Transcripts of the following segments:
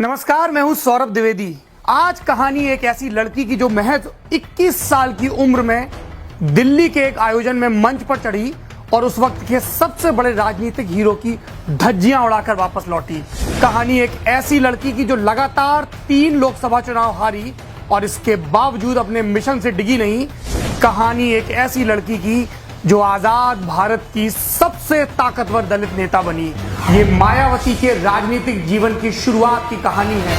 नमस्कार, मैं हूं सौरभ द्विवेदी। आज कहानी एक ऐसी लड़की की जो महज 21 साल की उम्र में दिल्ली के एक आयोजन में मंच पर चढ़ी और उस वक्त के सबसे बड़े राजनीतिक हीरो की धज्जियां उड़ाकर वापस लौटी। कहानी एक ऐसी लड़की की जो लगातार 3 लोकसभा चुनाव हारी और इसके बावजूद अपने मिशन से डिगी नहीं। कहानी एक ऐसी लड़की की जो आजाद भारत की सबसे ताकतवर दलित नेता बनी। ये मायावती के राजनीतिक जीवन की शुरुआत की कहानी है।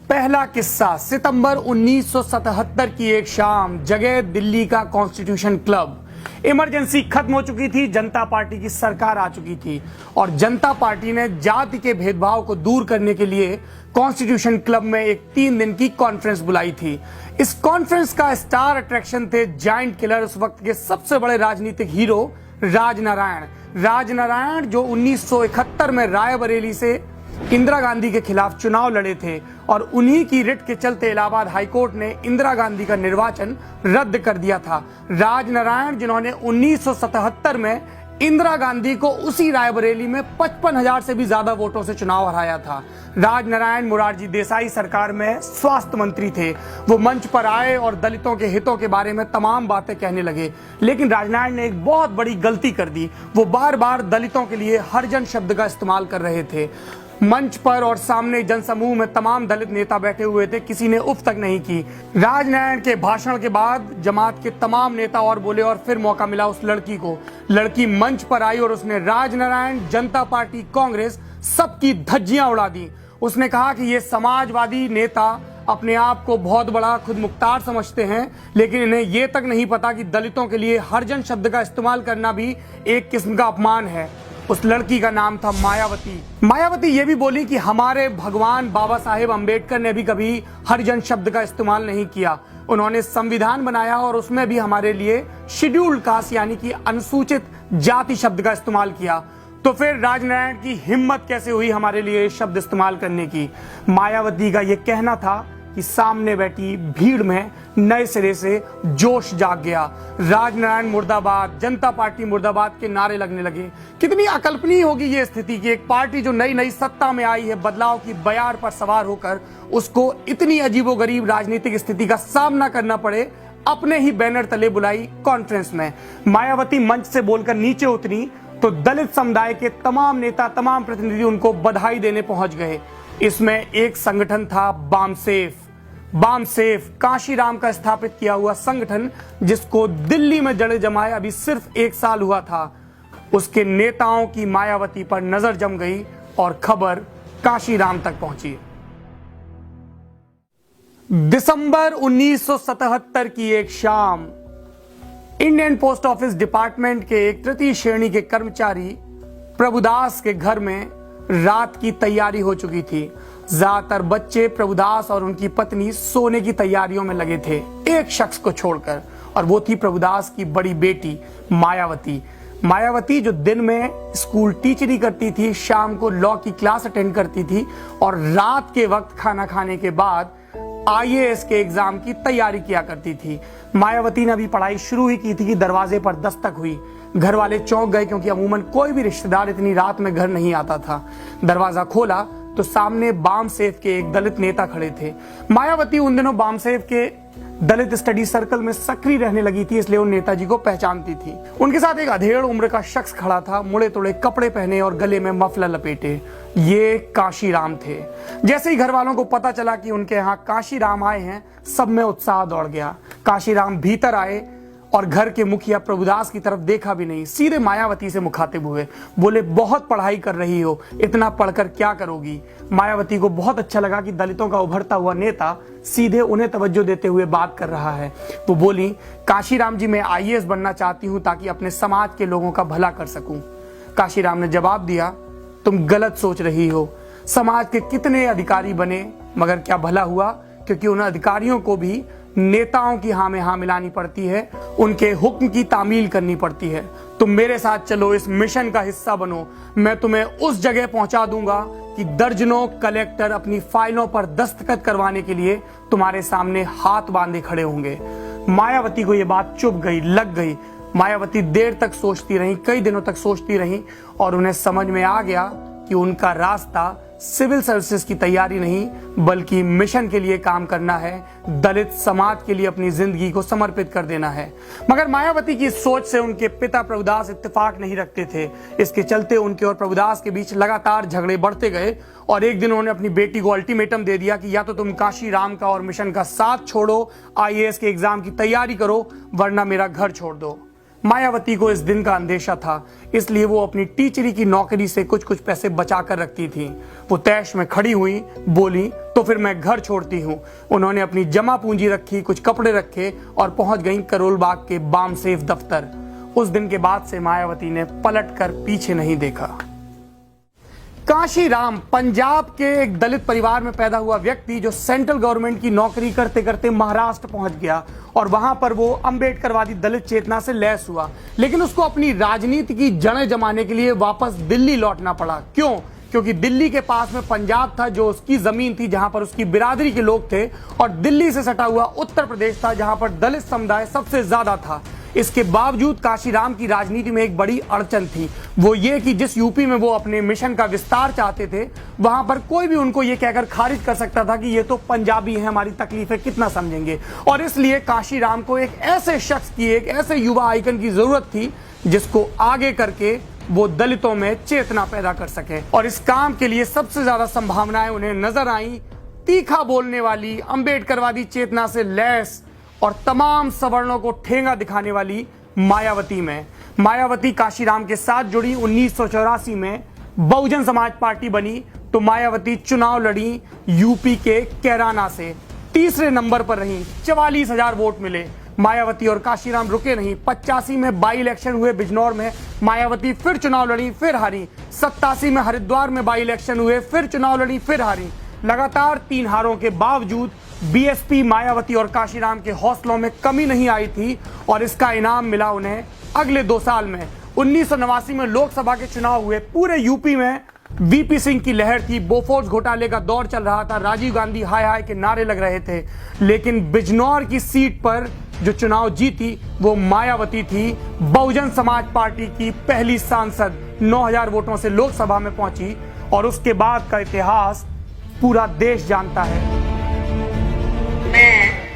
पहला किस्सा, सितंबर 1977 की एक शाम, जगह दिल्ली का कॉन्स्टिट्यूशन क्लब। इमरजेंसी खत्म हो चुकी थी, जनता पार्टी की सरकार आ चुकी थी और जनता पार्टी ने जाति के भेदभाव को दूर करने के लिए कॉन्स्टिट्यूशन क्लब में एक 3 दिन की कॉन्फ्रेंस बुलाई थी। इस कॉन्फ्रेंस का स्टार अट्रैक्शन थे जायंट किलर, उस वक्त के सबसे बड़े राजनीतिक हीरो राजनारायण, जो 1971 में रायबरेली से इंदिरा गांधी के खिलाफ चुनाव लड़े थे और उन्हीं की रिट के चलते इलाहाबाद हाईकोर्ट ने इंदिरा गांधी का निर्वाचन रद्द कर दिया था। राजनारायण, जिन्होंने 1977 में इंदिरा गांधी को उसी रायबरेली में 55,000 से भी ज्यादा वोटों से चुनाव हराया था। राजनारायण मोरारजी देसाई सरकार में स्वास्थ्य मंत्री थे। वो मंच पर आए और दलितों के हितों के बारे में तमाम बातें कहने लगे, लेकिन राजनारायण ने एक बहुत बड़ी गलती कर दी। वो बार बार दलितों के लिए हरिजन शब्द का इस्तेमाल कर रहे थे। मंच पर और सामने जनसमूह में तमाम दलित नेता बैठे हुए थे, किसी ने उफ तक नहीं की। राजनारायण के भाषण के बाद जमात के तमाम नेता और बोले और फिर मौका मिला उस लड़की को। लड़की मंच पर आई और उसने राजनारायण, जनता पार्टी, कांग्रेस सबकी धज्जियां उड़ा दी। उसने कहा कि ये समाजवादी नेता अपने आप को बहुत बड़ा खुद मुख्तार समझते हैं, लेकिन इन्हें ये तक नहीं पता कि दलितों के लिए हरिजन शब्द का इस्तेमाल करना भी एक किस्म का अपमान है। उस लड़की का नाम था मायावती ये भी बोली कि हमारे भगवान बाबा साहेब अम्बेडकर ने भी कभी हरिजन शब्द का इस्तेमाल नहीं किया। उन्होंने संविधान बनाया और उसमें भी हमारे लिए शेड्यूल्ड कास्ट यानी कि अनुसूचित जाति शब्द का इस्तेमाल किया। तो फिर राजनारायण की हिम्मत कैसे हुई हमारे लिए शब्द इस्तेमाल करने की। मायावती का यह कहना था कि सामने बैठी भीड़ में नए सिरे से जोश जाग गया। राजनारायण मुर्दाबाद, जनता पार्टी मुर्दाबाद के नारे लगने लगे। कितनी अकल्पनीय होगी ये स्थिति कि एक पार्टी जो नई नई सत्ता में आई है, बदलाव की बयार पर सवार होकर उसको इतनी अजीबोगरीब राजनीतिक स्थिति का सामना करना पड़े, अपने ही बैनर तले बुलाई कॉन्फ्रेंस में। मायावती मंच से बोलकर नीचे उतरी तो दलित समुदाय के तमाम नेता, तमाम प्रतिनिधि उनको बधाई देने पहुंच गए। इसमें एक संगठन था बामसेफ, काशीराम का स्थापित किया हुआ संगठन, जिसको दिल्ली में जड़ें जमाए अभी सिर्फ 1 साल हुआ था। उसके नेताओं की मायावती पर नजर जम गई और खबर काशीराम तक पहुंची। दिसंबर 1977 की एक शाम, इंडियन पोस्ट ऑफिस डिपार्टमेंट के एक तृतीय श्रेणी के कर्मचारी प्रभुदास के घर में रात की तैयारी हो चुकी थी। ज्यादातर बच्चे प्रभुदास और उनकी पत्नी सोने की तैयारियों में लगे थे, एक शख्स को छोड़कर, और वो थी प्रभुदास की बड़ी बेटी मायावती, जो दिन में स्कूल टीचरी करती थी, शाम को लॉ की क्लास अटेंड करती थी और रात के वक्त खाना खाने के बाद IAS के एग्जाम की तैयारी किया करती थी। मायावती ने अभी पढ़ाई शुरू ही की थी कि दरवाजे पर दस्तक हुई। घर वाले चौंक गए क्योंकि अमूमन कोई भी रिश्तेदार इतनी रात में घर नहीं आता था। दरवाजा खोला तो सामने बामसेफ के एक दलित नेता खड़े थे। मायावती उन दिनों बामसेफ के दलित स्टडी सर्कल में सक्रिय रहने लगी थी, इसलिए उन नेताजी को पहचानती थी। उनके साथ एक अधेड़ उम्र का शख्स खड़ा था, मुड़े तोड़े कपड़े पहने और गले में मफलर लपेटे। ये काशीराम थे। जैसे ही घर वालों को पता चला कि उनके यहाँ काशीराम आए हैं, सब में उत्साह दौड़ गया। काशीराम भीतर आए और घर के मुखिया प्रभुदास की तरफ देखा भी नहीं, सीधे मायावती से मुखातिब हुए। बोले, बहुत पढ़ाई कर रही हो, इतना पढ़कर क्या करोगी। मायावती को बहुत अच्छा लगा कि दलितों का उभरता हुआ नेता सीधे उन्हें तवज्जो देते हुए बात कर रहा है। वो बोली, काशीराम जी, मैं IAS बनना चाहती हूँ ताकि अपने समाज के लोगों का भला कर सकूं। काशीराम ने जवाब दिया, तुम गलत सोच रही हो। समाज के कितने अधिकारी बने मगर क्या भला हुआ, क्योंकि उन अधिकारियों को भी नेताओं की हाँ में हाँ मिलानी पड़ती है, उनके हुक्म की तामील करनी पड़ती है। तुम मेरे साथ चलो, इस मिशन का हिस्सा बनो। मैं तुम्हें उस जगह पहुंचा दूंगा कि दर्जनों कलेक्टर अपनी फाइलों पर दस्तखत करवाने के लिए तुम्हारे सामने हाथ बांधे खड़े होंगे। मायावती को यह बात चुभ गई, लग गई। मायावती देर तक सोचती रही, कई दिनों तक सोचती रही और उन्हें समझ में आ गया कि उनका रास्ता सिविल सर्विसेज की तैयारी नहीं बल्कि मिशन के लिए काम करना है, दलित समाज के लिए अपनी जिंदगी को समर्पित कर देना है। मगर मायावती की सोच से उनके पिता प्रभुदास इत्तेफाक नहीं रखते थे। इसके चलते उनके और प्रभुदास के बीच लगातार झगड़े बढ़ते गए और एक दिन उन्होंने अपनी बेटी को अल्टीमेटम दे दिया कि या तो तुम काशी राम का और मिशन का साथ छोड़ो, IAS के एग्जाम की तैयारी करो, वरना मेरा घर छोड़ दो। मायावती को इस दिन का अंदेशा था, इसलिए वो अपनी टीचरी की नौकरी से कुछ कुछ पैसे बचा कर रखती थी। वो तैश में खड़ी हुई, बोली तो फिर मैं घर छोड़ती हूँ। उन्होंने अपनी जमा पूंजी रखी, कुछ कपड़े रखे और पहुंच गई करोल बाग के बामसेफ दफ्तर। उस दिन के बाद से मायावती ने पलट कर पीछे नहीं देखा। काशी राम पंजाब के एक दलित परिवार में पैदा हुआ व्यक्ति जो सेंट्रल गवर्नमेंट की नौकरी करते करते महाराष्ट्र पहुंच गया और वहां पर वो अंबेडकरवादी दलित चेतना से लैस हुआ। लेकिन उसको अपनी राजनीति की जड़ें जमाने के लिए वापस दिल्ली लौटना पड़ा। क्यों? क्योंकि दिल्ली के पास में पंजाब था जो उसकी जमीन थी, जहां पर उसकी बिरादरी के लोग थे, और दिल्ली से सटा हुआ उत्तर प्रदेश था जहां पर दलित समुदाय सबसे ज्यादा था। इसके बावजूद काशीराम की राजनीति में एक बड़ी अड़चन थी, वो ये कि जिस यूपी में वो अपने मिशन का विस्तार चाहते थे, वहां पर कोई भी उनको ये कहकर खारिज कर सकता था कि ये तो पंजाबी हैं, हमारी तकलीफें कितना समझेंगे। और इसलिए काशीराम को एक ऐसे शख्स की, एक ऐसे युवा आइकन की जरूरत थी जिसको आगे करके वो दलितों में चेतना पैदा कर सके। और इस काम के लिए सबसे ज्यादा संभावनाएं उन्हें नजर आई तीखा बोलने वाली, अंबेडकरवादी चेतना से लैस और तमाम सवर्णों को ठेंगा दिखाने वाली मायावती में। मायावती काशीराम के साथ जुड़ी, 1984 में बहुजन समाज पार्टी बनी तो मायावती चुनाव लड़ी यूपी के कैराना से, तीसरे नंबर पर रही, 44,000 वोट मिले। मायावती और काशीराम रुके नहीं, 85 में बाई इलेक्शन हुए बिजनौर में, मायावती फिर चुनाव लड़ी, फिर हारी। 87 में हरिद्वार में बाई इलेक्शन हुए, फिर चुनाव लड़ी, फिर हारी। लगातार 3 हारों के बावजूद BSP, मायावती और काशीराम के हौसलों में कमी नहीं आई थी और इसका इनाम मिला उन्हें अगले 2 साल में। 1989 में लोकसभा के चुनाव हुए, पूरे यूपी में VP सिंह की लहर थी, बोफोर्स घोटाले का दौर चल रहा था, राजीव गांधी हाय हाय के नारे लग रहे थे। लेकिन बिजनौर की सीट पर जो चुनाव जीती वो मायावती थी, बहुजन समाज पार्टी की पहली सांसद, 9,000 वोटों से लोकसभा में पहुंची। और उसके बाद का इतिहास पूरा देश जानता है। मैं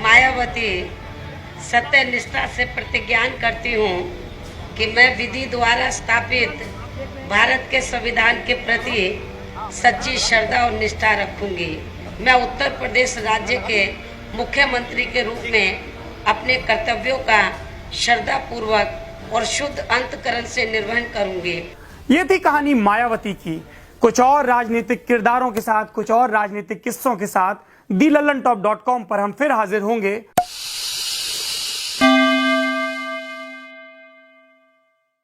मायावती सत्य निष्ठा से प्रतिज्ञान करती हूँ कि मैं विधि द्वारा स्थापित भारत के संविधान के प्रति सच्ची श्रद्धा और निष्ठा रखूंगी। मैं उत्तर प्रदेश राज्य के मुख्यमंत्री के रूप में अपने कर्तव्यों का श्रद्धापूर्वक और शुद्ध अंतःकरण से निर्वहन करूंगी। ये थी कहानी मायावती की। कुछ और राजनीतिक किरदारों के साथ, कुछ और राजनीतिक किस्सों के साथ DLallanTop.com पर हम फिर हाजिर होंगे।